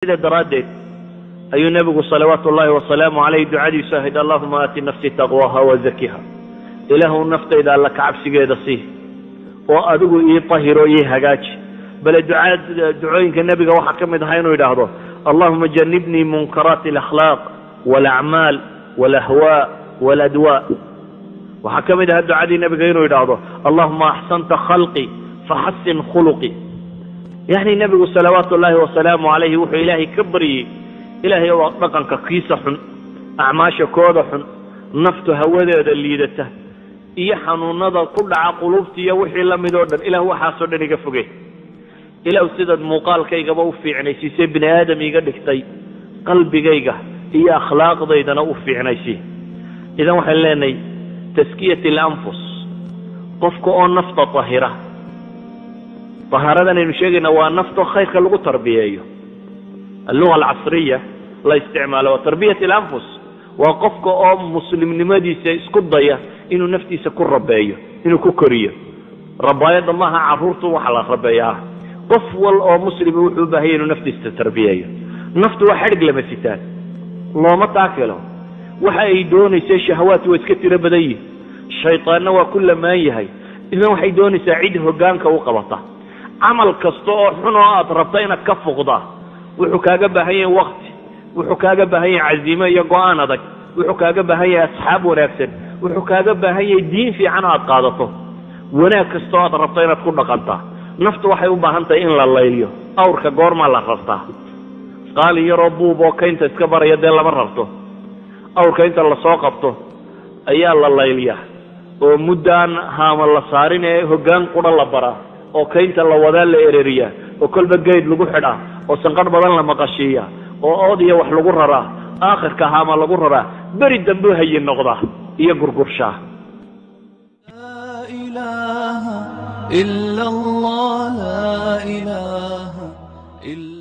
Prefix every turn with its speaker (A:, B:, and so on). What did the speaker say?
A: sida daraaddeed ayuu nebigu salawaatu ullaahi wasalaamu calayh ducadiisu ahayd allahuma aati nafsi taqwaha wazakiha ilaahu naftayda alla kacabsigeeda sii oo adigu ii tahiro ii hagaaji bale ducooyinka nebiga waxaa ka mid ahaa inuu yidhaahdo allahuma janibnii munkaraati alakhlaaq walacmaal walahwaa waladwaa waxaa ka mid ahaa ducadii nebiga inuu yidhaahdo allahuma axsanta khalqi faxasin khuluqi yani nebigu salawaatu ullaahi wasalaamu calayhi wuxuu ilaahay ka baryey ilaahay oo dhaqanka kiisa xun acmaasha kooda xun naftu hawadeeda liidata iyo xanuunada ku dhaca qulubta iyo wixii la mid oo dhan ilaah waxaasoo dhan iga fogey ilaah sidaad muuqaalkaygaba u fiicnaysiisay bini aadam iga dhigtay qalbigayga iyo akhlaaqdaydana u fiicnaysi idan waxaan leenahay taskiyat alanfus qofka oo nafta tahira طهارة نشيغنا ونفط خير لغو تربية اللغة العصرية لا استعمالها وتربية الأنفس وقفك أم مسلم نمادي سيسكضية إنه نفتي سكون رباية إنه كوكرية رباية الله عرورته وحلا رباية قفول أو مسلم وحبه إنه نفتي ستربية نفط وحرق لما ستان الله ما تعكله وحيدوني سي شهوات ويسكتر بديه الشيطان وكل ما يهي إذا وحيدوني ساعده قانك وقبطه عمل كستو حنو أطربتين كف غضاه وحكاجة بهي وقت وحكاجة بهي عزيمة يقوانا ذك وحكاجة بهي أصحاب ونفسد وحكاجة بهي دين في عنها قادته ونا كستو أطربتين كل قلته نفط وحيوم بهنت إن لليليو أورك قورما لخصته قال يا ربو بوكين تسكبر يدي الله مررته أورك أنت اللي سوقفته أيال الليلية ومدان هام الله صارين هجان قرى الله برا oo kaynta la wada la ereriya oo kolba geed lagu xidha oo sanqar badan la maqashiya oo oodiya wax lagu raraa aakhirka haama lagu raraa bari dambe hayeen noqda iyo gurgursha
B: la ilaha illa allah la ilaha illa